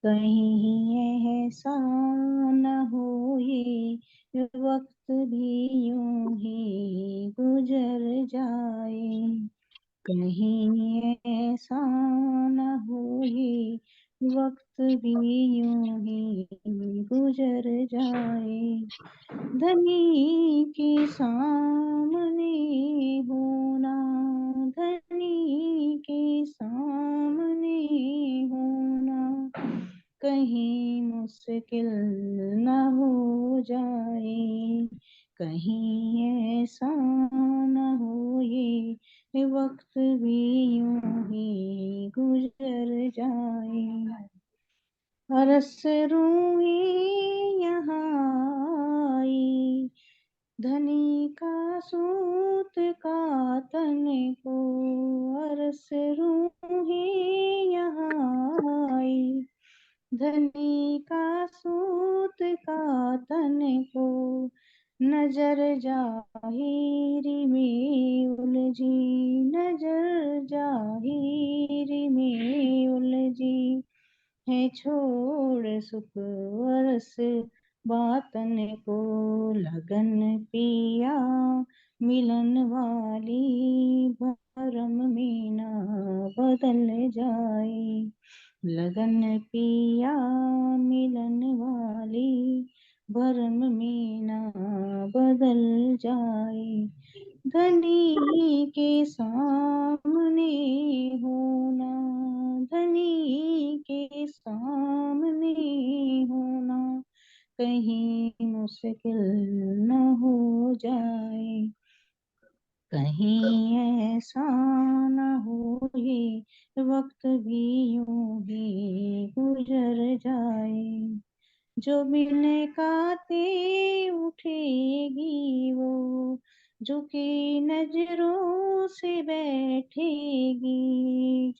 कहीं ऐसा न हो ये वक्त भी यूं ही गुजर जाए, कहीं ऐसा न हो ये वक्त भी यूं ही गुजर जाए। धनी के सामने होना, धनी के सामने होना कहीं मुश्किल न हो जाए, कहीं ऐसा न हो ये वक्त भी यूं ही गुजर जाए। अरस रूही यहाँ आई, धनी का सूत का तन को, अरस रूही यहाँ आई, धनी का सूत का तन को, नजर जाहिरी में उलझी, नजर जाहिरी में उलझी है, छोड़ सुख वरस बातन को, लगन पिया मिलन वाली भरम में ना बदल जाए, लगन पिया मिलन वाली भरम में ना बदल जाए। धनी के सामने होना, धनी के सामने होना कहीं मुश्किल न हो जाए, कहीं ऐसा न हो ये वक्त भी यूं ही गुजर जाए। जो बिन काते उठेगी वो झुकी नजरों से बैठेगी,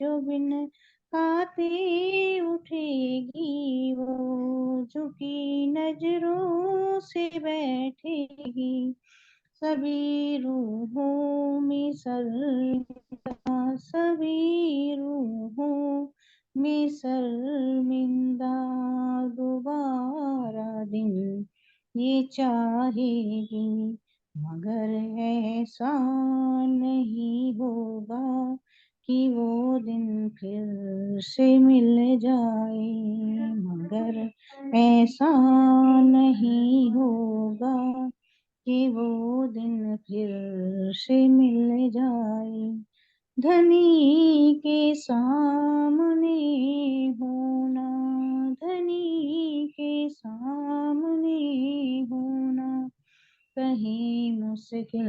जो बिन काते उठेगी वो झुकी नजरों से बैठेगी, सभी रूहों में शर्मिंदा, सभी रूहों में शर्मिंदा दोबारा दिन ये चाहेगी, मगर ऐसा नहीं होगा कि वो दिन फिर से मिल जाए, मगर ऐसा नहीं होगा कि वो दिन फिर से मिल जाए। धनी के सामने होना, धनी के सामने होना कहीं मुश्किल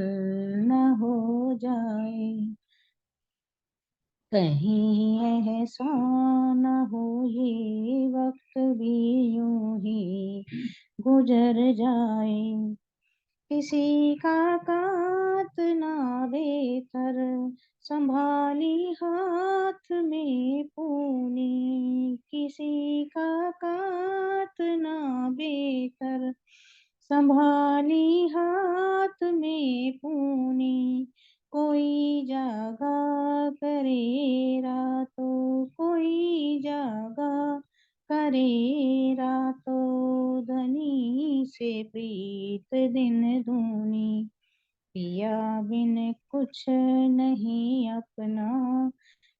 न हो जाए, कहीं ऐसा न हो ये वक्त भी यूं ही गुजर जाए। किसी का कात ना बेहतर संभाली हाथ में पूनी, किसी का कात ना बेहतर संभाली हाथ में पूनी, कोई जागा करे रातों, कोई जागा करे रातों, धनी से प्रीत दिन दूनी, पिया बिन कुछ नहीं अपना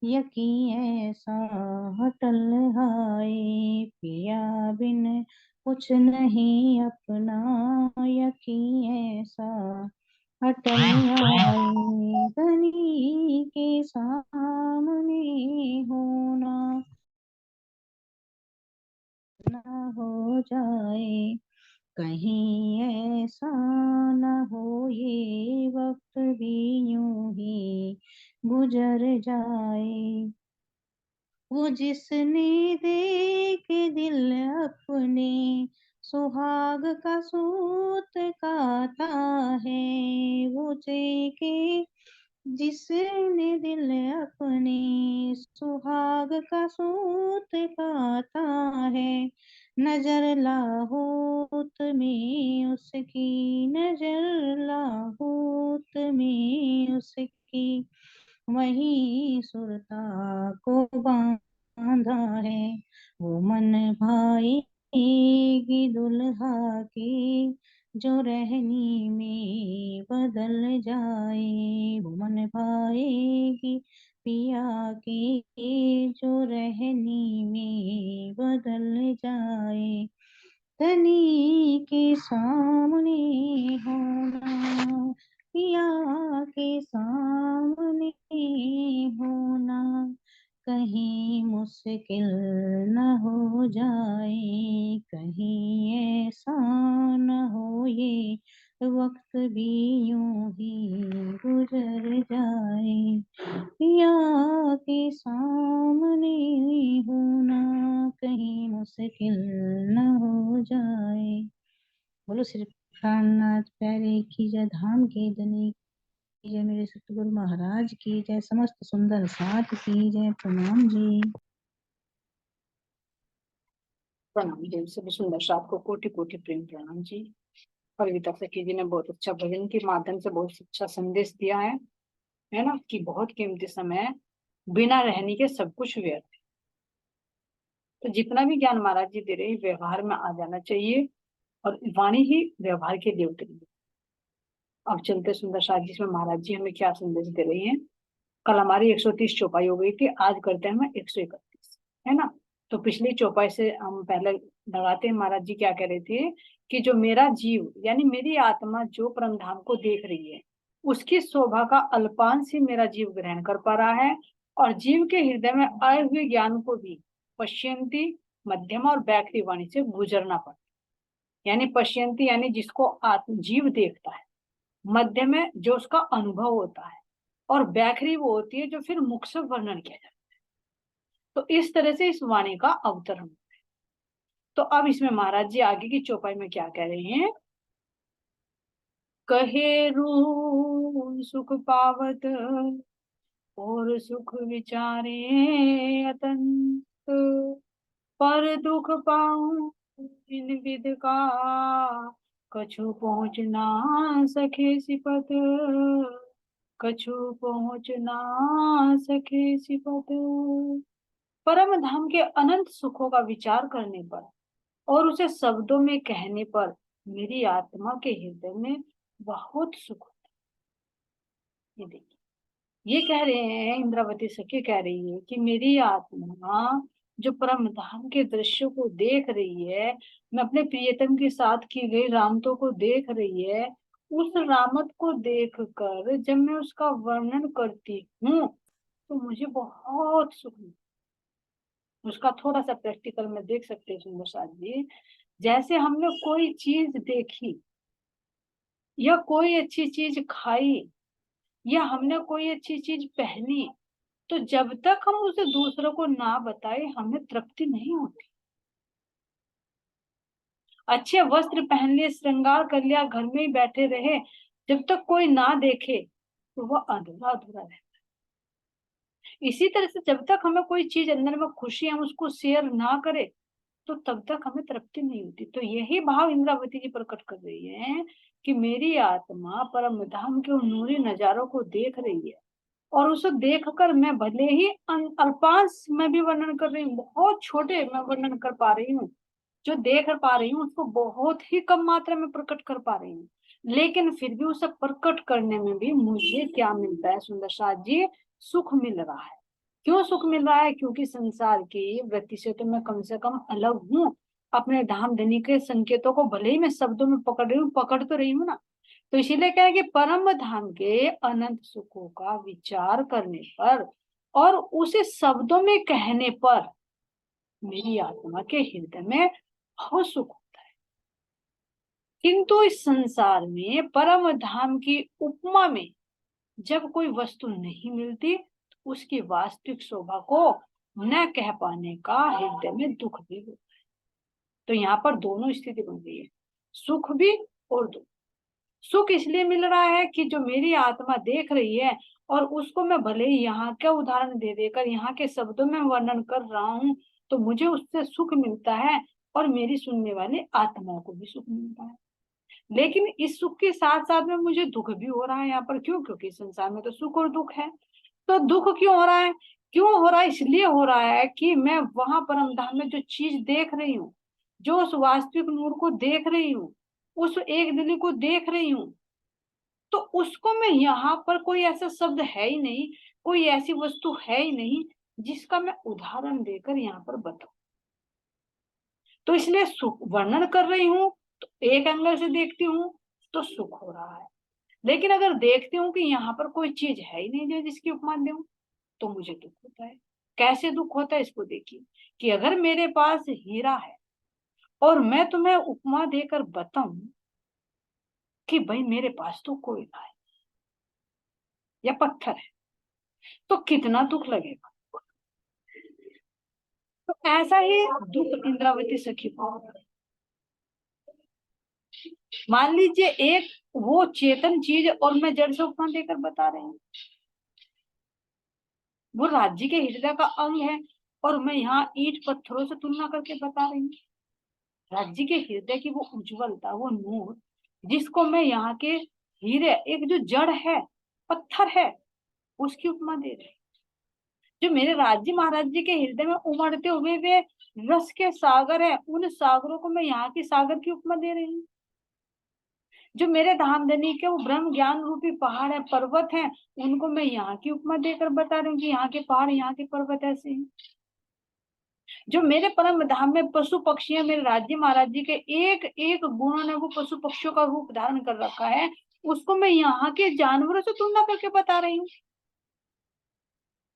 यकीन ऐसा अटल हाय, पिया बिन कुछ नहीं अपना यकीन ऐसा अटल हाय। धनी के सामने होना ना हो जाए, कहीं ऐसा न हो ये वक्त भी यूं ही गुजर जाए। वो जिसने देख दिल अपने सुहाग का सूत काता है, वो जेके जिसने दिल अपने सुहाग का सूत काता है, नजर लाहौत में उसकी, नजर लाहौत में उसकी वही सुरता को बांधा है। वो मन भाएगी दुल्हा की, जो रहनी में बदल जाए। वो मन भाएगी पिया की, जो रहनी में बदल जाए। तनी के सामने होना, पिया के सामने होना, कहीं मुश्किल न हो जाए। कहीं ऐसा न हो ये वक्त भी यूं ही गुजर जाए। पिया के सामने होना, कहीं मुश्किल न हो जाए। बोलो श्री प्राणनाथ प्यारे की जय, धाम की धनी की जय, मेरे सतगुरु महाराज की जय, समस्त सुंदर साथ की जय। प्रणाम जी। प्रणाम जी। सभी सुंदर साथ को कोटि कोटि प्रेम प्रणाम जी। कविता सखी जी ने बहुत अच्छा भजन के माध्यम से बहुत अच्छा संदेश दिया है ना, कि बहुत कीमती समय बिना रहने के सब कुछ व्यर्थ है। तो जितना भी ज्ञान महाराज जी दे रहे हैं व्यवहार में आ जाना चाहिए, और वाणी ही व्यवहार के देवते हैं। अब चलते सुंदर साथ जी में महाराज जी हमें क्या संदेश दे रही हैं। कल हमारी 130 चौपाई हो गई थी, आज करते हैं हम 131, है ना। तो पिछली चौपाई से हम पहले लगाते हैं महाराज जी क्या कह रहे थे, कि जो मेरा जीव यानी मेरी आत्मा जो परम धाम को देख रही है, उसकी शोभा का अल्पांश ही मेरा जीव ग्रहण कर पा रहा है, और जीव के हृदय में आए हुए ज्ञान को भी पश्यंती, मध्यमा और बैखरी वाणी से गुजरना पड़ता है। यानी पश्यंती यानी जिसको आत्म जीव देखता है, मध्य में जो उसका अनुभव होता है, और बैखरी वो होती है जो फिर मुख से वर्णन किया जाता है। तो इस तरह से इस वाणी का अवतरण। तो अब इसमें महाराज जी आगे की चौपाई में क्या कह रहे हैं। कहे रू सुख पावत, और सुख विचारे अतंत, पर दुख पाऊं इन विध का, कछु पहुँच ना सके सिपत, कछु पहुँच ना सके सिपत। परम धाम के अनंत सुखों का विचार करने पर और उसे शब्दों में कहने पर मेरी आत्मा के हृदय में बहुत सुख होता है। ये देखिए, ये कह रहे हैं, इंद्रावती सखी कह रही है कि मेरी आत्मा जो परम धाम के दृश्य को देख रही है, मैं अपने प्रियतम के साथ की गई रामतों को देख रही है, उस रामत को देखकर जब मैं उसका वर्णन करती हूँ तो मुझे बहुत सुख मिलता है। उसका थोड़ा सा प्रैक्टिकल में देख सकते हैं सुंदर साथ जी। जैसे हमने कोई चीज देखी, या कोई अच्छी चीज खाई, या हमने कोई अच्छी चीज पहनी, तो जब तक हम उसे दूसरों को ना बताए हमें तृप्ति नहीं होती। अच्छे वस्त्र पहन लिए, श्रृंगार कर लिया, घर में ही बैठे रहे, जब तक कोई ना देखे तो वह अधूरा अधूरा रहता है। इसी तरह से जब तक हमें कोई चीज अंदर में खुशी, हम उसको शेयर ना करें तो तब तक हमें तृप्ति नहीं होती। तो यही भाव इंद्रावती जी प्रकट कर रही है कि मेरी आत्मा परम धाम के उन नूरी नजारों को देख रही है, और उसे देखकर मैं भले ही अल्पांश में भी वर्णन कर रही हूँ, बहुत छोटे मैं वर्णन कर पा रही हूँ, जो देख पा रही हूँ उसको बहुत ही कम मात्रा में प्रकट कर पा रही हूँ, लेकिन फिर भी उसे प्रकट करने में भी मुझे क्या मिलता है सुंदर साथ जी, सुख मिल रहा है। क्यों सुख मिल रहा है? क्योंकि संसार की वृत्ति से तो मैं कम से कम अलग हूँ। अपने धाम धनी के संकेतों को भले ही मैं शब्दों में पकड़ रही हूँ, पकड़ तो रही हूँ ना। तो इसीलिए क्या है कि परम धाम के अनंत सुखों का विचार करने पर और उसे शब्दों में कहने पर मेरी आत्मा के हृदय में बहुत सुख होता है। किंतु इस संसार में परम धाम की उपमा में जब कोई वस्तु नहीं मिलती, तो उसकी वास्तविक शोभा को न कह पाने का हृदय में दुख भी होता है। तो यहाँ पर दोनों स्थिति बन गई है, सुख भी और दुख। सुख इसलिए मिल रहा है कि जो मेरी आत्मा देख रही है, और उसको मैं भले ही यहाँ का उदाहरण दे देकर यहाँ के शब्दों में वर्णन कर रहा हूँ तो मुझे उससे सुख मिलता है, और मेरी सुनने वाले आत्मा को भी सुख मिलता है। लेकिन इस सुख के साथ साथ में मुझे दुख भी हो रहा है यहाँ पर। क्यों? क्योंकि संसार में तो सुख और दुख है। तो दुख क्यों हो रहा है? क्यों हो रहा है? इसलिए हो रहा है कि मैं वहां परम धाम में जो चीज देख रही हूँ, जो उस वास्तविक नूर को देख रही हूँ, उस एक दिली को देख रही हूँ, तो उसको मैं यहाँ पर, कोई ऐसा शब्द है ही नहीं, कोई ऐसी वस्तु है ही नहीं जिसका मैं उदाहरण देकर यहाँ पर बताऊं। तो इसलिए सुख वर्णन कर रही हूँ, तो एक एंगल से देखती हूँ तो सुख हो रहा है, लेकिन अगर देखती हूँ कि यहाँ पर कोई चीज है ही नहीं जो जिसकी उपमा दूं, तो मुझे दुख होता है। कैसे दुख होता है इसको देखिए, कि अगर मेरे पास हीरा है और मैं तुम्हें उपमा देकर बताऊं कि भाई मेरे पास तो कोयला है या पत्थर है, तो कितना दुख लगेगा। तो ऐसा ही दुख इंद्रावती सखी को होता है। मान लीजिए एक वो चेतन चीज और मैं जड़ से उपमा देकर बता रही हूँ, वो राज्य के हृदय का अंग है और मैं यहाँ ईंट पत्थरों से तुलना करके बता रही हूँ। राज्य के हृदय की वो उज्जवलता, वो नूर, जिसको मैं यहाँ के हीरे, एक जो जड़ है, पत्थर है, उसकी उपमा दे रही हूँ। जो मेरे राज्य महाराज्य के हृदय में उमड़ते हुए वे रस के सागर है, उन सागरों को मैं यहाँ की सागर की उपमा दे रही हूँ। जो मेरे धामधनी के वो ब्रह्म ज्ञान रूपी पहाड़ है, पर्वत है, उनको मैं यहाँ की उपमा देकर बता रही हूँ कि यहाँ के पहाड़, यहाँ के पर्वत ऐसे हैं। जो मेरे परम धाम में पशु पक्षी है, मेरे राज्य महाराज जी के एक एक गुणों ने वो पशु पक्षियों का रूप धारण कर रखा है, उसको मैं यहाँ के जानवरों से तुलना करके बता रही हूँ।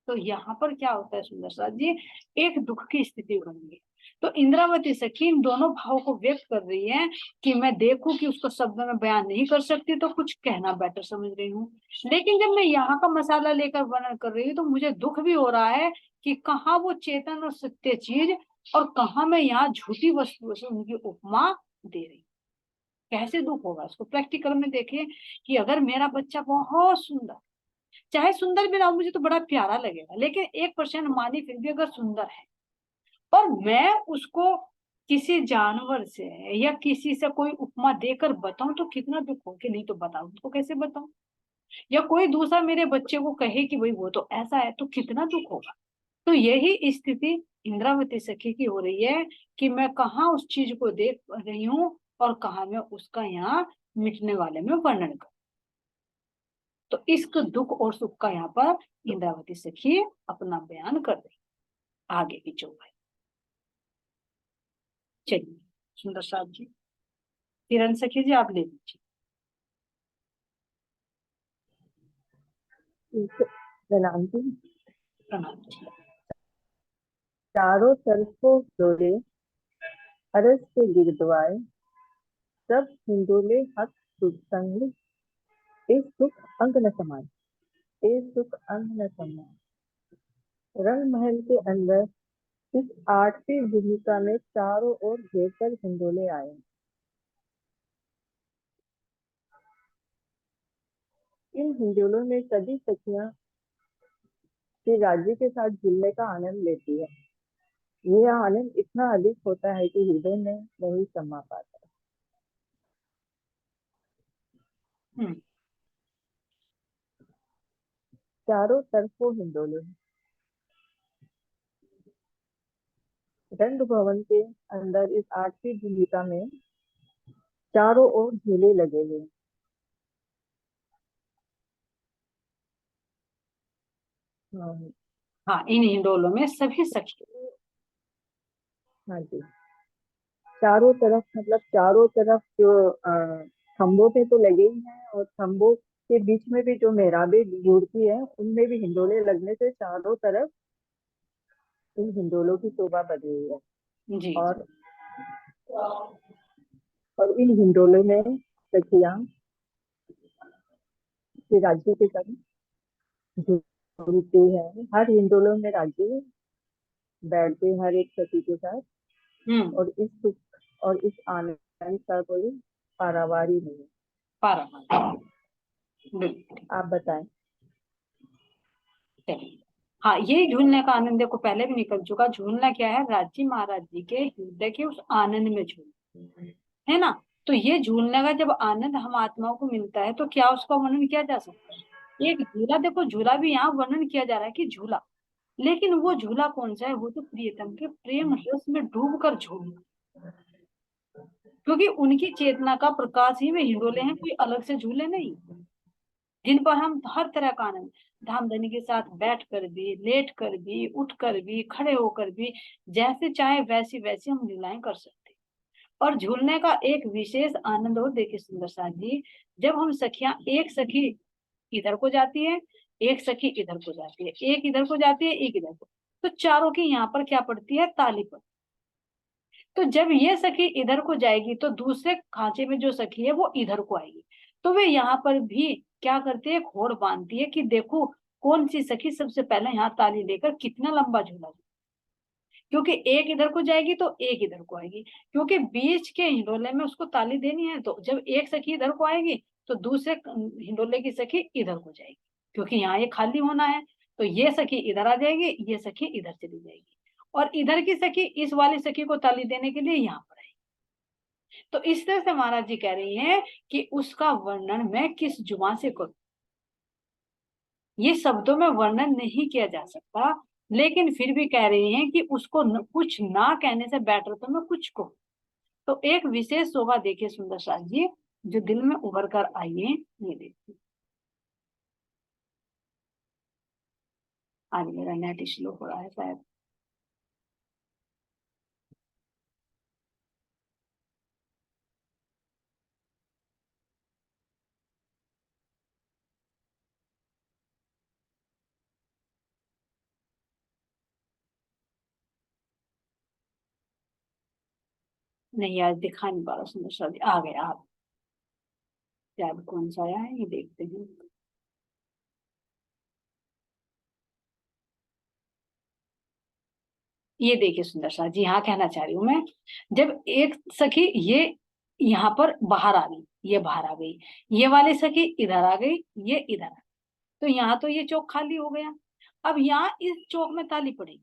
तो यहाँ पर क्या होता है सुंदर साथ जी, एक दुख की स्थिति बन गई। तो इंद्रावती सखी इन दोनों भावों को व्यक्त कर रही है कि मैं देखूं कि उसको शब्द में बयान नहीं कर सकती तो कुछ कहना बेटर समझ रही हूँ, लेकिन जब मैं यहाँ का मसाला लेकर वर्णन कर रही हूँ तो मुझे दुख भी हो रहा है कि कहाँ वो चेतन और सत्य चीज और कहाँ मैं यहाँ झूठी वस्तुओं से उनकी उपमा दे रही हूँ। कैसे दुख होगा इसको प्रैक्टिकल में देखिए, कि अगर मेरा बच्चा बहुत सुंदर, चाहे सुंदर भी ना हो, मुझे तो बड़ा प्यारा लगेगा, लेकिन 1% मानी फिर भी अगर सुंदर है और मैं उसको किसी जानवर से या किसी से कोई उपमा देकर बताऊं तो कितना दुख हो, कि नहीं तो बताऊं उसको कैसे बताऊं। या कोई दूसरा मेरे बच्चे को कहे कि भाई वो तो ऐसा है, तो कितना दुख होगा। तो यही स्थिति इंद्रावती सखी की हो रही है, कि मैं कहाँ उस चीज को देख रही हूँ और कहाँ मैं उसका यहाँ मिटने वाले में वर्णन कर। तो इसको दुख और सुख का यहाँ पर इंद्रावती सखी अपना बयान कर रही। आगे की चौपाई चलिए सुंदर साहब जी, किरण सखी जी आप ले लीजिए। प्रणाम जी। प्रणाम जी। चारों तरफों डोले अरस के गिरदवाए, सब हिंडोले हक सुख संग, एक सुख अंग न समाए, एक सुख अंग न समाए। रंग महल के अंदर इस आठवीं भूमिका में चारों ओर घेर कर हिंडोले आए। इन हिंडोलों में सभी सखियां श्री राज्य के साथ झूलने का आनंद लेती है। यह आनंद इतना अधिक होता है कि हृदय में नहीं समा पाता। चारों तरफों हिंडोले। रंग भवन के अंदर इस आठवीं भूमिका में चारों ओर झूले लगे हुए। हाँ, इन हिंडोलों में सभी सखी। हाँ जी, चारों तरफ मतलब चारों तरफ जो खंभों पे तो लगे ही हैं, और खंभों के बीच में भी जो मेहराबें जुड़ती है उनमें भी हिंडोले लगने से चारों तरफ इन हिंडोलों की शोभा बढ़ी हुई है। जी और इन हिंडोलों में सखियां राज्य के साथ झूलती है। हर हिंडोलों में राज्य बैठते हैं हर एक सखी के साथ, और इस सुख और इस आनंद का कोई पारावार ही नहीं। आप बताएं। हाँ, ये झूलने का आनंद देखो पहले भी निकल चुका। झूलना क्या है? राज्य महाराज जी के हृदय के उस आनंद में झूल, है ना। तो ये झूलने का जब आनंद हम आत्माओं को मिलता है तो क्या उसका वर्णन किया जा सकता है? एक झूला, देखो झूला भी यहाँ वर्णन किया जा रहा है कि झूला, लेकिन वो झूला कौन सा है? वो तो प्रियतम के प्रेम रस में डूबकर झूलना, क्योंकि उनकी चेतना का प्रकाश ही में हिंडोले हैं, कोई अलग से झूले नहीं, जिन पर हम हर तरह का आनंद धाम धनी के साथ बैठ कर भी, लेट कर भी, उठ कर भी, खड़े होकर भी, जैसे चाहे वैसी वैसी हम लीलाएं कर सकते हैं। और झूलने का एक विशेष आनंद और देखिए सुंदर साथ जी, जब हम सखियां, एक सखी इधर को जाती है, एक सखी इधर को जाती है, एक इधर को जाती है, एक इधर को, तो चारों की यहाँ पर क्या पड़ती है? ताली पड़ती। तो जब ये सखी इधर को जाएगी तो दूसरे खांचे में जो सखी है वो इधर को आएगी, तो वे यहाँ पर भी क्या करती है? घोड़ बांधती है कि देखो कौन सी सखी सबसे पहले यहाँ ताली लेकर कितना लंबा झूला, क्योंकि एक इधर को जाएगी तो एक इधर को आएगी, क्योंकि बीच के हिंडोले में उसको ताली देनी है, तो जब एक सखी इधर को आएगी तो दूसरे हिंडोले की सखी इधर को जाएगी, क्योंकि यहाँ ये खाली होना है, तो ये सखी इधर आ जाएगी, ये सखी इधर चली जाएगी, और इधर की सखी इस वाली सखी को ताली देने के लिए यहाँ पर आएगी। तो इस तरह से महाराज जी कह रही हैं कि उसका वर्णन मैं किस जुबान से करूं, ये शब्दों में वर्णन नहीं किया जा सकता, लेकिन फिर भी कह रही हैं कि उसको कुछ ना कहने से बेटर तो मैं कुछ कहूं। तो एक विशेष शोभा देखिए सुंदर साथ जी, जो दिल में उभर कर आई है, ये देखिए। आज मेरा नेट स्लो हो रहा है शायद। नहीं आज दिखा नहीं पा रहा सुंदर साथ जी, आ गया आप, शायद कौन सा आया है ये देखते हैं। ये देखिए सुंदर साथ जी, हाँ कहना चाह रही हूँ मैं, जब एक सखी ये यहाँ पर बाहर आ गई, ये बाहर आ गई, ये वाली सखी इधर आ गई, ये इधर आ गई, तो यहाँ तो ये चौक खाली हो गया। अब यहाँ इस चौक में ताली पड़ेगी,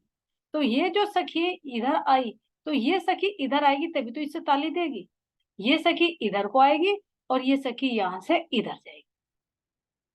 तो ये जो सखी इधर आई, तो ये सखी इधर आएगी तभी तो इससे ताली देगी, ये सखी इधर को आएगी और ये सखी यहाँ से इधर जाएगी,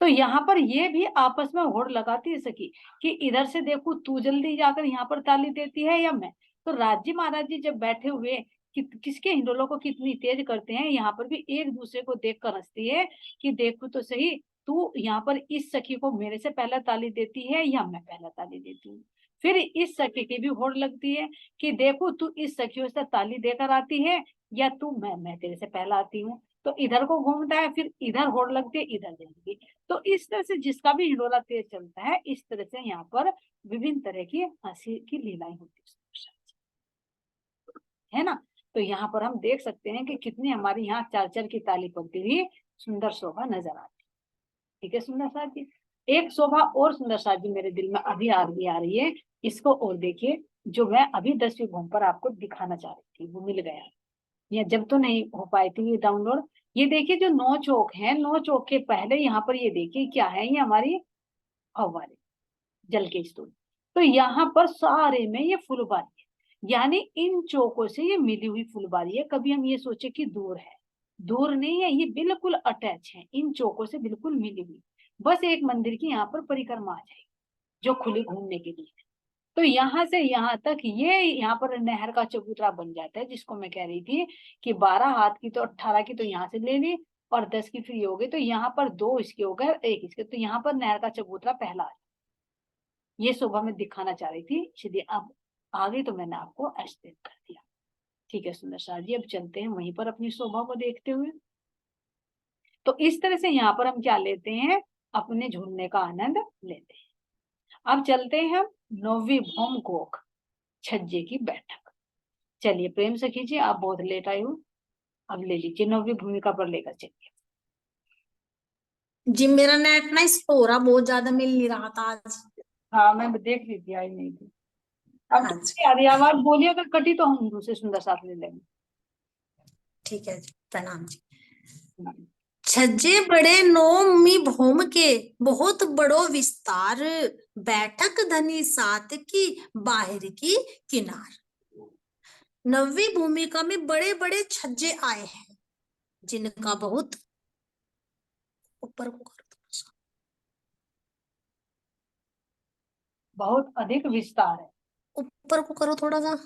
तो यहाँ पर ये भी आपस में होड़ लगाती है सखी कि इधर से देखो तू जल्दी जाकर यहाँ पर ताली देती है या मैं। तो राजी महाराज जी जब बैठे हुए किसके हिंडोलों को कितनी तेज करते हैं, यहाँ पर भी एक दूसरे को देख कर हंसती है कि देखो तो सही, तू यहाँ पर इस सखी को मेरे से पहले ताली देती है या मैं पहले ताली देती हूँ। फिर इस सखी की भी होड़ लगती है कि देखो तू इस सखियों से ताली देकर आती है या तू मैं तेरे से पहले आती हूँ, तो इधर को घूमता है, फिर इधर होड़ लगती है, इधर जाएगी। तो इस तरह से जिसका भी हिंडोला तेज चलता है, इस तरह से यहाँ पर विभिन्न तरह की हंसी की लीलाएं होती है ना। तो यहाँ पर हम देख सकते हैं कि कितनी हमारी यहाँ चार चार की ताली पड़ती हुई सुंदर शोभा नजर आती है। ठीक है सुंदर साथ जी, एक शोभा और सुंदर साथ जी मेरे दिल में अभी आ रही है, इसको और देखिए, जो मैं अभी 10वीं भूमि पर आपको दिखाना चाह रही थी वो मिल गया, या जब तो नहीं हो पाई थी ये डाउनलोड। ये देखिए जो 9 चौक है, 9 चौक के पहले यहाँ पर ये देखिए क्या है, ये हमारी फव्वारे, जल के स्रोत। तो यहाँ पर सारे में ये फुलबारी है, यानी इन चौकों से ये मिली हुई फुलबारी है। कभी हम ये सोचे कि दूर है, दूर नहीं है, ये बिल्कुल अटैच है, इन चौकों से बिल्कुल मिली हुई, बस एक मंदिर की यहाँ पर परिक्रमा आ जाएगी जो खुली घूमने के लिए। तो यहाँ से यहाँ तक ये यहाँ पर नहर का चबूतरा बन जाता है, जिसको मैं कह रही थी कि 12 हाथ की तो 18 की तो यहाँ से ले ली और 10 की फ्री हो गई, तो यहाँ पर 2 इसके हो गए, 1 इसके, तो यहाँ पर नहर का चबूतरा पहला आ। ये शोभा मैं दिखाना चाह रही थी, इसलिए अब आ गई तो मैंने आपको एक्सप्लेन कर दिया। ठीक है सुंदर शाह जी, अब चलते हैं वहीं पर अपनी शोभा को देखते हुए। तो इस तरह से यहाँ पर हम क्या लेते हैं, अपने झूलने का आनंद लेते हैं। अब चलते हैं हम 9वीं भौम कोख छज्जे की बैठक। चलिए प्रेम से खींचिए, आप बहुत लेट आए हो, अब ले लीजिए 9वीं भूमिका पर लेकर चलिए। जी मेरा नेट ना स्लोरा बहुत ज्यादा मिल नहीं रहा था आज। हाँ मैं देख ली थी, आई नहीं थी। अब हाँ तो आ रही आवाज, बोलिए, अगर कटी तो हम दूसरे सुंदर साथ ले लेंगे। ठीक है जी, प्रणाम जी। छज्जे बड़े 9वीं भौम के बहुत बड़ो विस्तार, बैठक धनी सात की बाहर की किनार। 9वीं भूमिका में बड़े बड़े छज्जे आए हैं, जिनका बहुत ऊपर को कर दो, बहुत अधिक विस्तार है। ऊपर को करो थोड़ा सा।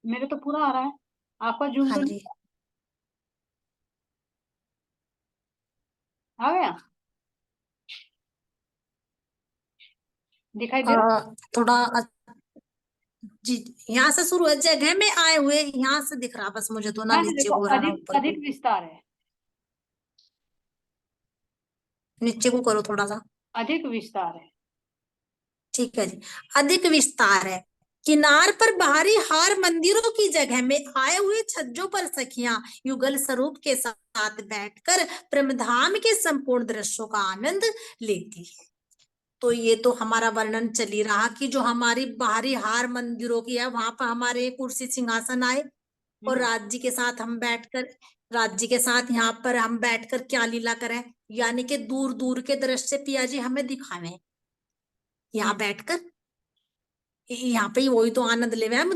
मेरे तो पूरा आ रहा है, आपका जूम हाँ तो जी। नहीं आ गया, दिखाई दे रहा थोड़ा जी, यहाँ से शुरू है, जगह में आए हुए यहाँ से दिख रहा बस मुझे तो, है? ना हाँ, नीचे देखो को रहा ना अधिक ऊपर को। अधिक विस्तार है, नीचे को करो थोड़ा सा। अधिक विस्तार है। ठीक है जी। अधिक विस्तार है। किनार पर बाहरी हार मंदिरों की जगह में आए हुए छज्जों पर सखियां युगल स्वरूप के साथ बैठकर प्रमधाम के संपूर्ण दृश्यों का आनंद लेती है। तो ये तो हमारा वर्णन चल ही रहा कि जो हमारी बाहरी हार मंदिरों की है, वहां पर हमारे कुर्सी सिंहासन आए और राज जी के साथ हम बैठकर, राज जी के साथ यहाँ पर हम बैठकर क्या लीला करें, यानी कि दूर दूर के दृश्य पिया जी हमें दिखावे यहाँ बैठकर। यहाँ पे ही वही तो आनंद ले हम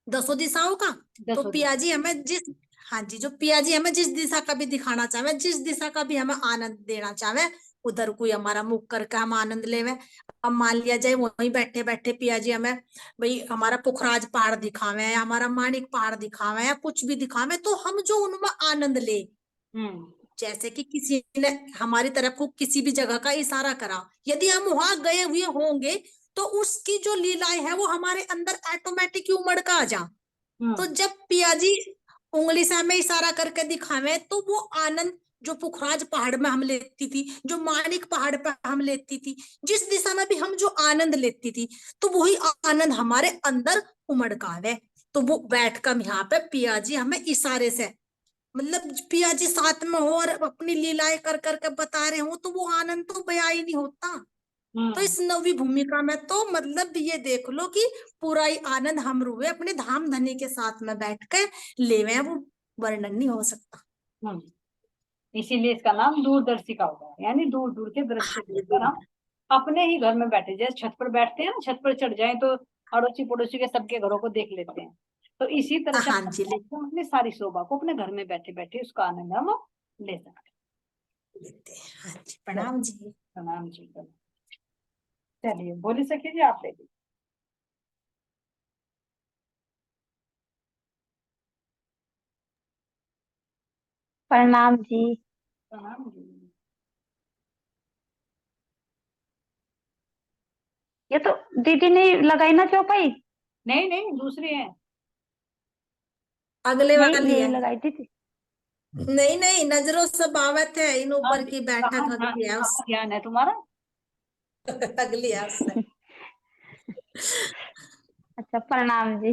दसों दिशाओं का। तो दसों पिया जी हमें जिस, हाँ जी, जो पिया जी हमें जिस दिशा का भी दिखाना चाहे, जिस दिशा का भी हमें आनंद देना चाहे, उधर कोई हमारा मुख करके हम आनंद लेवे। अब मान लिया जाए वहीं बैठे बैठे पिया जी हमें भाई हमारा पुखराज पहाड़ दिखावे या हमारा माणिक पहाड़ दिखावे या कुछ भी दिखावे, तो हम जो उनमें आनंद ले, जैसे कि किसी ने हमारी तरफ को किसी भी जगह का इशारा करा, यदि हम वहां गए हुए होंगे तो उसकी जो लीलाएं है वो हमारे अंदर ऑटोमेटिक उमड़ का आ जा। तो जब पियाजी उंगली से हमें इशारा करके दिखावे तो वो आनंद जो पुखराज पहाड़ में हम लेती थी, जो माणिक पहाड़ पर हम लेती थी, जिस दिशा में भी हम जो आनंद लेती थी, तो वही आनंद हमारे अंदर उमड़ का आवे। तो वो बैठकर यहाँ पे पियाजी हमें इशारे से, मतलब पिया जी साथ में हो और अपनी लीलाएं कर करके बता रहे हो, तो वो आनंद तो बयां ही नहीं होता। तो इस नवी भूमिका में तो मतलब ये देख लो कि पूरा ही आनंद हम रुए अपने धाम धनी के साथ में बैठ कर लेवे, वो वर्णन नहीं हो सकता। इसीलिए इसका नाम दूरदर्शिका होगा, यानी दूर दूर के दृश्य देखकर हम अपने ही घर में बैठे, जैसे छत पर बैठते हैं ना, छत पर चढ़ जाए तो अड़ोसी पड़ोसी के सबके घरों को देख लेते हैं, तो इसी तरह से हाँ जी, हम अपनी सारी शोभा को अपने घर में बैठे बैठे उसका आनंद हम ले सकते लेते हैं। हाँ जी, प्रणाम जी। हैं। प्रणाम जी, प्रणाम। चलिए बोली सके जी, आप ले लीजिए। प्रणाम जी। प्रणाम जी। ये तो दीदी ने लगाई ना चौपाई? नहीं नहीं, दूसरी है। अगले नहीं, वाली यही है। लगाई थी। नहीं नहीं, नजरों से बावत है, इन हाँ, ऊपर की बैठक अगली है कहाँ ध्यान है तुम्हारा? अगली है उससे। अच्छा, प्रणाम जी।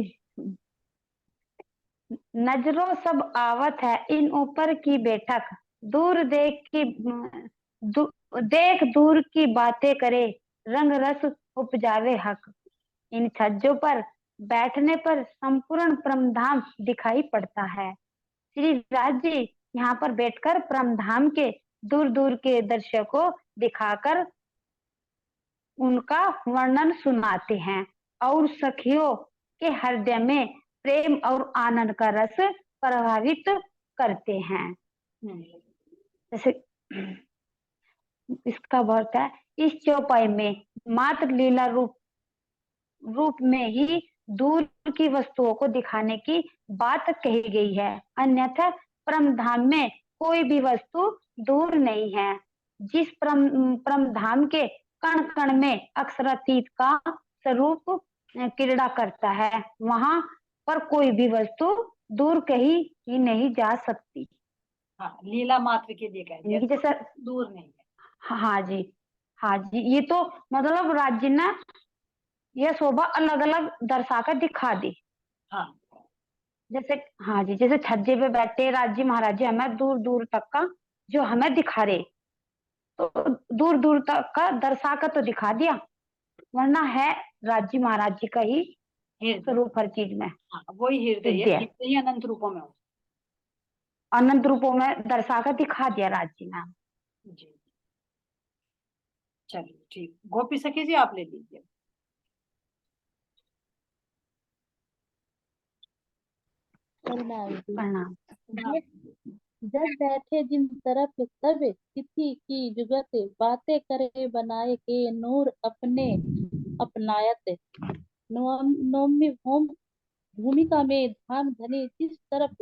नजरों सब आवत है इन ऊपर की बैठक, दूर देख की देख दूर की बातें करे, रंग रस उपजावे हक। इन छज्जों पर बैठने पर संपूर्ण परमधाम दिखाई पड़ता है। श्री राज जी यहाँ पर बैठकर परमधाम के दूर दूर के दृश्य को दिखाकर उनका वर्णन सुनाते हैं और सखियों के हृदय में प्रेम और आनंद का रस प्रभावित करते हैं। जैसे इसका अर्थ है, इस चौपाई में मात्र लीला रूप में ही दूर की वस्तुओं को दिखाने की बात कही गई है, अन्यथा परम धाम में कोई भी वस्तु दूर नहीं है। जिस परम धाम के कण कण में अक्षरातीत का स्वरूप क्रीड़ा करता है, वहां पर कोई भी वस्तु दूर कहीं ही नहीं जा सकती। हाँ, लीला मात्र के लिए कह दिया, जैसा दूर नहीं है। हाँ जी, हाँ जी, ये तो मतलब राज्य ने यह शोभा अलग अलग दर्शा कर दिखा दी। हाँ, जैसे हाँ जी, जैसे छज्जे पे बैठे राज्य महाराज जी हमें दूर दूर तक का जो हमें दिखा रहे, तो दूर दूर तक का दर्शा कर तो दिखा दिया, वरना है राज्य महाराज जी का ही हृदय, स्वरूप हर चीज में। हाँ, वही हृदय है, हृदय हृदय ही अनंत रूपों में हो। अनंत रूपों में दर्शा कर दिखा दिया राज्य ने। जी, चलिए ठीक, गोपी सखी जी आप ले लीजिए। प्रणाम। जब बैठे जिन तरफ तब तिथि की जुगत, बातें करे बनाए के नूर अपने, अपनायत। नौमी भौम भूमिका में धाम धनी जिस तरफ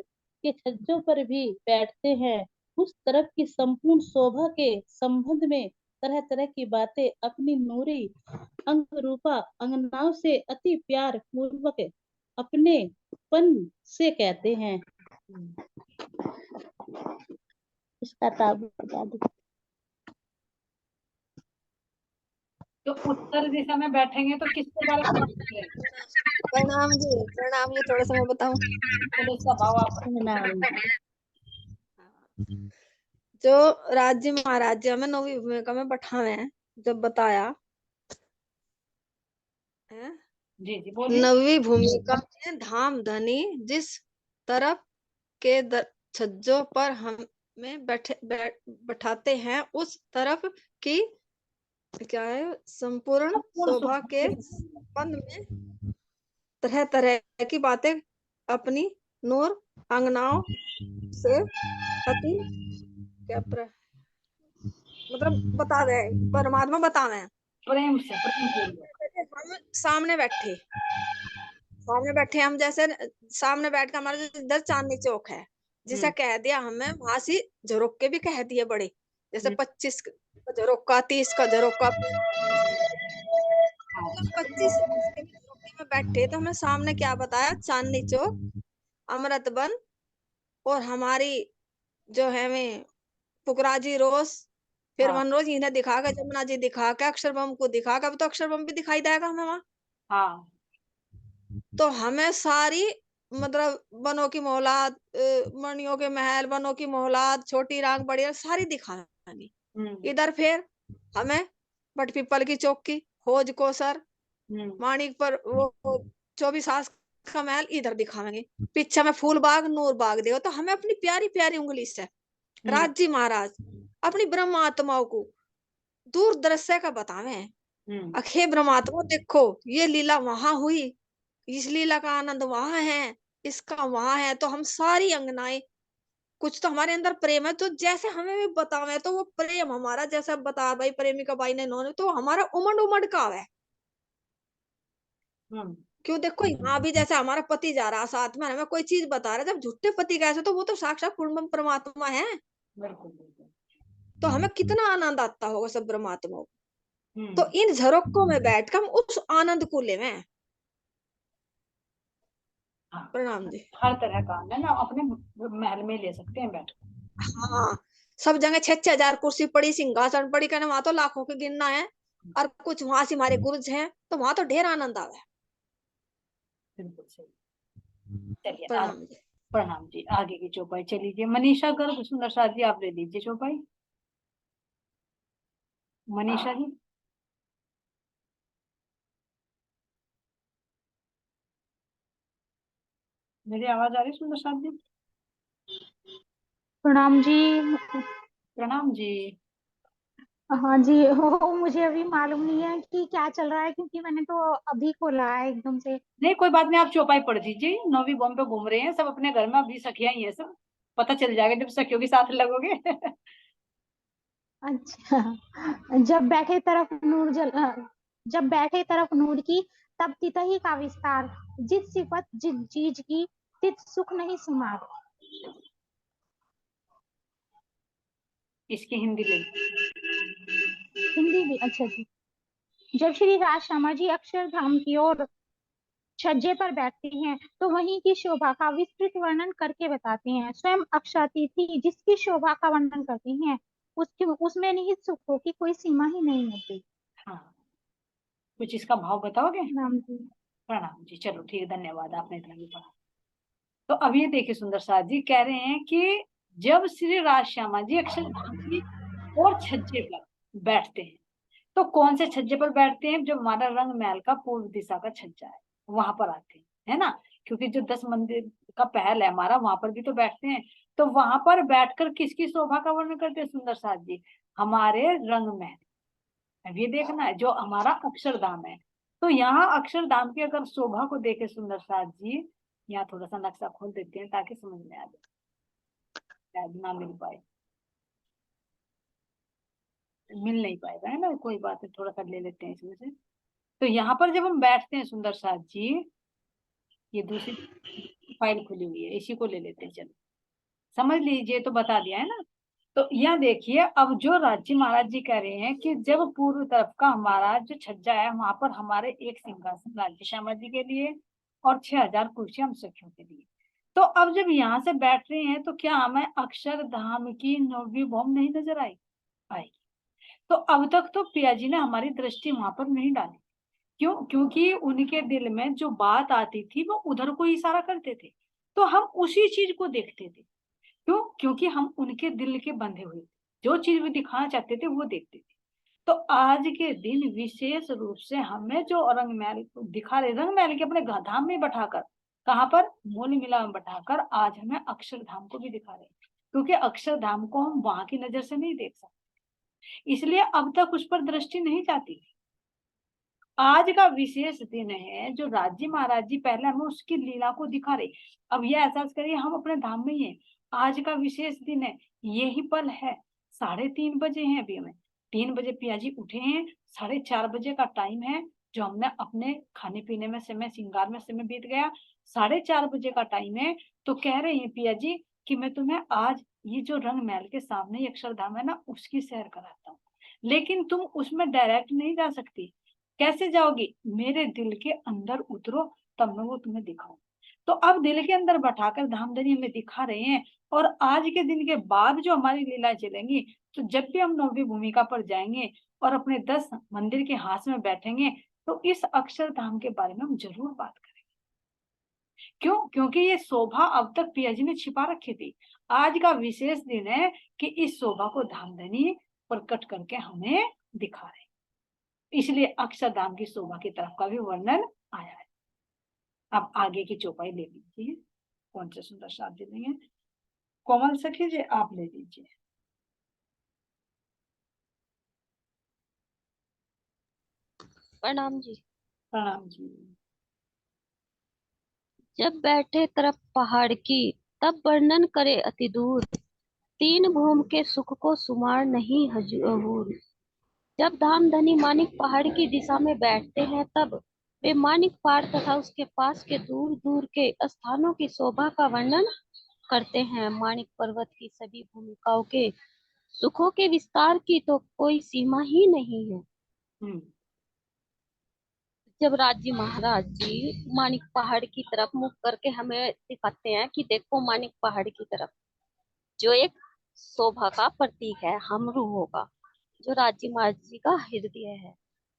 के छज्जों पर भी बैठते हैं, उस तरफ की संपूर्ण शोभा के संबंध में तरह तरह की बातें अपनी नूरी अंग रूपा अंगनाओं से अति प्यार पूर्वक अपने पन से कहते हैं। इसका ताब बता दो। तो उत्तर दिशा में बैठेंगे तो किसके बारे में बात करें? प्रणाम जी, प्रणाम जी। थोड़ा सा मैं बताऊं। तो इसका भाव आप नाम जो राज्य महाराज्य में नौवीं भूमिका में बैठावे हैं, जब बताया है, जी जी बोलिए। नवी भूमिका में धाम धनी जिस तरफ के छज्जों पर हमें बैठाते हैं, उस तरफ की क्या है संपूर्ण शोभा के संबंध में तरह तरह की बातें अपनी नूर अंगनाओं से अति क्या मतलब बता रहे परमात्मा बता रहे हैं। प्रेम से बोलिए। हम सामने बैठे हम, जैसे सामने बैठ के हमारे इधर चांदनी चौक है, जिसे कह दिया हमें वहां से झरोके भी कह दिए बड़े, जैसे 25 का झरोका, 30 का झरोका, 25 झरोके में बैठे तो हमें सामने क्या बताया, चांदनी चौक, अमृत वन, और हमारी जो है में फुकराजी रोज, फिर वन रोज इन्हें दिखा के, जमुना जी दिखा के, अक्षरबम को दिखा के, अब तो अक्षरबम भी दिखाई देगा हमें वहां। हाँ तो हमें सारी मतलब वनों की मोहलात, मणियों के महल, वनों की मोहलात, छोटी रांग बड़ी रांग सारी दिखानी। इधर फिर हमें बटपीपल की चौकी, खोज कोसर, माणिक पर वो 24 आस का महल इधर दिखावेंगे। पीछे में फूल बाग, नूर बाग देखो, तो हमें अपनी प्यारी प्यारी उंगली से राज्य महाराज अपनी ब्रह्म आत्माओं को दूर दृश्य का बतावे। अखे ब्रह्मात्मा देखो, ये लीला वहां हुई, इस लीला का आनंद वहां है, इसका वहां है। तो हम सारी अंगनाएं, कुछ तो हमारे अंदर प्रेम है, तो जैसे हमें भी बतावे, तो वो प्रेम हमारा जैसा बता भाई प्रेमिका बाई ने इन्होंने, तो हमारा उमड़ उमड़ का है। क्यों देखो यहाँ भी जैसे हमारा पति जा रहा साथ में, हमें कोई चीज बता रहा है, जब झूठे पति कैसे, तो वो तो साक्षात पूर्ण परमात्मा है। तो हमें कितना आनंद आता होगा सब परमात्मा को। तो इन झरोकों में बैठ कर हम उस आनंद को लेवे। प्रणाम जी। हर तरह का आनंद ना अपने महल में ले सकते हैं बैठ। हाँ, सब जगह 6,000 कुर्सी पड़ी, सिंहासन पड़ी, कहने वहां तो लाखों के गिनना है, और कुछ वहां से हमारे गुरुज हैं, तो वहां तो ढेर आनंद आवे। बिल्कुल सही। चलिए प्रणाम जी। प्रणाम जी। आगे की चौपाई चलीजिए। मनीषा गर्ग सुंदर साथ जी, आप ले लीजिए चौपाई। मनीषा जी। मेरी आवाज आ रही सुंदर साथ जी? प्रणाम जी। प्रणाम जी। हाँ जी, हो मुझे अभी मालूम नहीं है कि क्या चल रहा है, क्योंकि मैंने तो अभी खोला है एकदम से। नहीं कोई बात नहीं, आप चौपाई पढ़ दीजिए। नौवीं बॉम्ब पे घूम रहे हैं सब अपने घर में, अभी सखियां ही है सब, पता चल जाएगा जब सखियों के साथ लगोगे। अच्छा। जब बैठे तरफ नूर जब बैठे तरफ नूर की, तब तितही का विस्तार, जित सिफत जित चीज की, तित सुख नहीं सुमार। इसकी हिंदी ले। हिंदी भी अच्छा जी। जब श्री राजश्यामा जी अक्षरधाम की ओर छज्जे पर बैठती हैं, तो वहीं की शोभा का विस्तृत वर्णन करके बताती हैं। स्वयं अक्षातिथि जिसकी शोभा का वर्णन करती हैं, उसकी उसमें निहित सुखों की कोई सीमा ही नहीं होती। हाँ, कुछ इसका भाव बताओगे? राम जी। प्रणाम जी। चलो ठीक है, धन्यवाद, आपने इतना भी पढ़ा। तो अब ये देखिए सुंदर साथ जी कह रहे हैं कि जब श्री राजश्यामा जी अक्षरधाम की और छज्जे पर बैठते हैं, तो कौन से छज्जे पर बैठते हैं? जो हमारा रंग महल का पूर्व दिशा का छज्जा है, वहां पर आते हैं, है ना? क्योंकि जो 10 मंदिर का पहल है हमारा, वहां पर भी तो बैठते हैं। तो वहां पर बैठकर किसकी शोभा का वर्णन करते हैं सुंदर साथ जी? हमारे रंग महल। अब ये देखना है जो हमारा अक्षरधाम है। तो यहाँ अक्षरधाम की अगर शोभा को देखे सुंदर साथ जी, यहाँ थोड़ा सा नक्शा खोल देते हैं ताकि समझ में आ जाए, शायद ना मिल पाए, मिल नहीं पाएगा, है ना? कोई बात है, थोड़ा सा ले लेते हैं इसमें से। तो यहाँ पर जब हम बैठते हैं सुंदर साथ जी, ये दूसरी फाइल खुली हुई है, इसी को ले लेते हैं, चलो समझ लीजिए, तो बता दिया है ना। तो यहाँ देखिए, अब जो राज्य महाराज जी कह रहे हैं कि जब पूर्व तरफ का हमारा जो छज्जा है वहां पर हमारे एक सिंहासन राज्य श्यामा जी के लिए और 6000 कुर्सी हम सखियों के लिए। तो अब जब यहाँ से बैठ रहे हैं तो क्या हमें अक्षरधाम की 9वीं भौम नहीं नजर आएगी? तो अब तक तो पिया जी ने हमारी दृष्टि वहां पर नहीं डाली। क्यों? क्योंकि उनके दिल में जो बात आती थी वो उधर को इशारा करते थे, तो हम उसी चीज को देखते थे। क्यों? क्योंकि हम उनके दिल के बंधे हुए थे, जो चीज वो दिखाना चाहते थे वो देखते थे। तो आज के दिन विशेष रूप से हमें जो रंग महल दिखा रहे, रंग महल के अपने धाम में बैठाकर, कहाँ पर? मूल मिला में बैठाकर आज हमें अक्षरधाम को भी दिखा रहे हैं, क्योंकि अक्षरधाम को हम वहां की नजर से नहीं देख सकते, इसलिए अब तक उस पर दृष्टि नहीं जाती। आज का विशेष दिन है जो राज्य महाराज जी पहले हमें उसकी लीला को दिखा रहे। अब ये एहसास करिए हम अपने धाम में ही हैं, आज का विशेष दिन है, यही पल है। 3:30 बजे हैं अभी, हमें 3 बजे पिया जी उठे हैं, 4:30 बजे का टाइम है, जो हमने अपने खाने पीने में समय, श्रृंगार में समय बीत गया। 4:30 बजे का टाइम है, तो कह रहे हैं पिया जी कि मैं तुम्हें आज ये जो रंग महल के सामने ही अक्षरधाम है ना, उसकी सैर कराता हूँ, लेकिन तुम उसमें डायरेक्ट नहीं जा सकती। कैसे जाओगी? मेरे दिल के अंदर उतरो, तब मैं वो तुम्हें दिखाऊं। तो अब दिल के अंदर बैठाकर धामधनी हमें दिखा रहे हैं, और आज के दिन के बाद जो हमारी लीला चलेंगी, तो जब भी हम 9वीं भूमिका पर जाएंगे और अपने 10 मंदिर के हाथ में बैठेंगे, तो इस अक्षरधाम के बारे में हम जरूर बात करेंगे। क्यों? क्योंकि ये शोभा अब तक पिया जी ने छिपा रखी थी। आज का विशेष दिन है कि इस शोभा को धामधनी प्रकट करके हमें दिखा रहे हैं, इसलिए अक्षरधाम की शोभा की तरफ का भी वर्णन आया है। अब आगे की चौपाई ले लीजिए, कौन से सुंदर शब्द देंगे? कोमल सखी जी आप ले लीजिए। प्रणाम जी। प्रणाम जी। जब बैठे तरफ पहाड़ की, तब वर्णन करे अति दूर, 3 भूम के सुख को सुमार नहीं हजूर। जब धाम धनी मानिक पहाड़ की दिशा में बैठते हैं, तब वे मानिक पहाड़ तथा उसके पास के दूर दूर के स्थानों की शोभा का वर्णन करते हैं। मानिक पर्वत की सभी भूमिकाओं के सुखों के विस्तार की तो कोई सीमा ही नहीं है। जब राज्य महाराज जी मानिक पहाड़ की तरफ मुख करके हमें दिखाते हैं कि देखो मानिक पहाड़ की तरफ, जो एक शोभा का प्रतीक है, हम रूहों का, जो राज्य महाराज जी का हृदय है,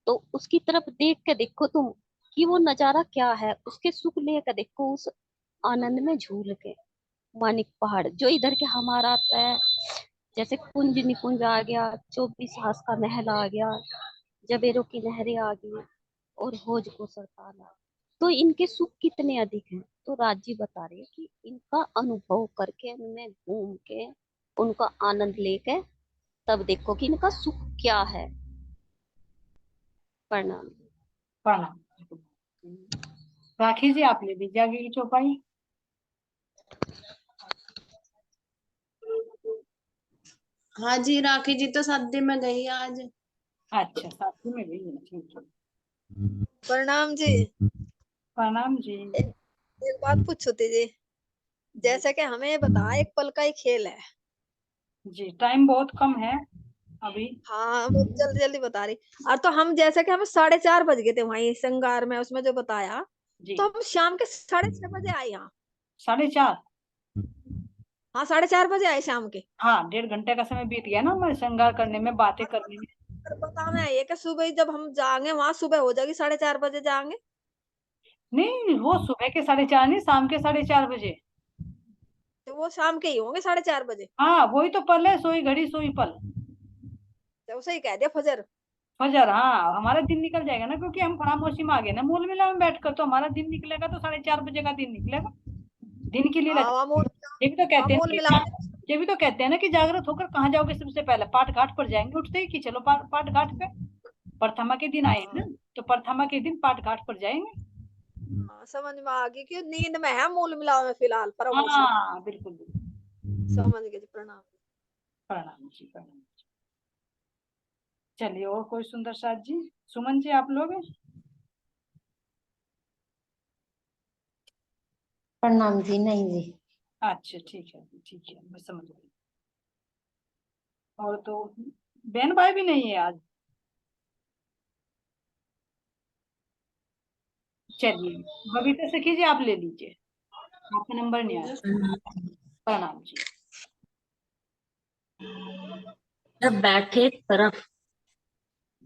तो उसकी तरफ देख के देखो तुम कि वो नजारा क्या है, उसके सुख लेकर देखो, उस आनंद में झूल के। मानिक पहाड़ जो इधर के हमारा आता है, जैसे कुंज निकुंज आ गया, 24 हास का महल आ गया, जबेरों की नहरें आ गई और होज को सरताना, तो इनके सुख कितने अधिक हैं। तो राज्य बता रहे हैं कि इनका अनुभव करके, उनमें घूम के, उनका आनंद लेके, तब देखो कि इनका सुख क्या है। प्रणाम। प्रणाम। राखी जी आप ले लीजिए आगे की चौपाई। हाँ जी, राखी जी तो शादी में गई आज। अच्छा, साथी में गई है, ठीक है। प्रणाम जी। प्रणाम जी। एक बात पूछो जी, जैसे कि हमें बता, एक पल का ही खेल है जी, टाइम बहुत कम है अभी। हाँ, वो जल्दी जल्दी बता रही। और तो हम जैसे कि हमें 4:30 बज गए थे वहीं श्रृंगार में, उसमें जो बताया, जी। तो हम शाम के 6:30 बजे आए यहाँ। 4:30? हाँ, 4:30 बजे आए शाम के। हाँ, 1.5 घंटे का समय बीत गया ना हमारे श्रृंगार करने में, बातें करने में। बताना है कि सुबह जब हम जाएंगे वहां, सुबह हो जाएगी, 4:30 बजे जाएंगे। नहीं, वो सुबह के 4:30 नहीं, शाम के 4:30 बजे। तो वो शाम के ही होंगे 4:30 बजे। हाँ, वही तो पल है, सोई घड़ी सोई पल। तो उसे ही कह दिया फजर। फजर, हाँ, हमारा दिन निकल जाएगा ना, क्योंकि हम खामोशी में आ गए ना मूल मिला में बैठकर, तो हमारा दिन निकलेगा तो 4:30 बजे का दिन निकलेगा। दिन की लीला। हाँ, ये भी तो कहते हैं मूल ना मिला ये भी तो कहते हैं ना कि जागृत होकर कहाँ जाओगे? सबसे पहले पाठ घाट पर जाएंगे, उठते ही कि चलो पाठ घाट पे। प्रथमा के दिन आए ना, तो प्रथमा के दिन पाठ घाट पर जाएंगे। हाँ, समझ में आ गई कि नींद में है मूल मिला में फिलहाल, पर हाँ, बिल्कुल बिल्कुल। समझ गए। प्रणाम। प्रणाम जी, प्रणाम जी। चलिए, और कोई सुंदर साथ जी? सुमन जी आप लोग? प्रणाम जी। नहीं जी। अच्छा ठीक है मैं समझ गई। और तो बहन भाई भी नहीं है आज। चलिए बबीता सखी जी आप ले लीजिए, आपका नंबर नहीं आया। प्रणाम जी। जब बैठे तरफ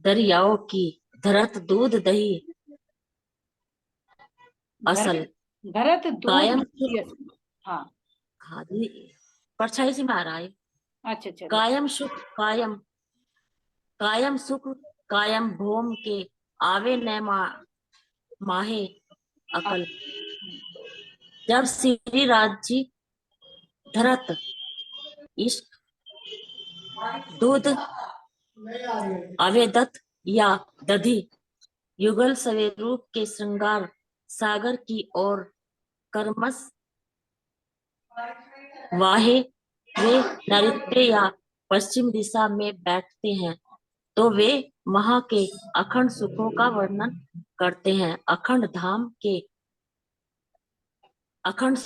दरियाओं की धरत दूध दही असल भरत दूध कायम दही असल। हाँ हाँ जी, परछाई से में आ रहा है। अच्छा चलिए। कायम सुख कायम कायम सुख कायम भोम के आवे न माहे अकल। जब श्री राज्य धरत इश्क दूध आवेदत या दधी युगल सवे रूप के श्रृंगार सागर की ओर कर्मस वाहे वे नृत्य या पश्चिम दिशा में बैठते हैं तो वे वहां के अखंड सुखों का वर्णन करते हैं। अखंड धाम के अखंड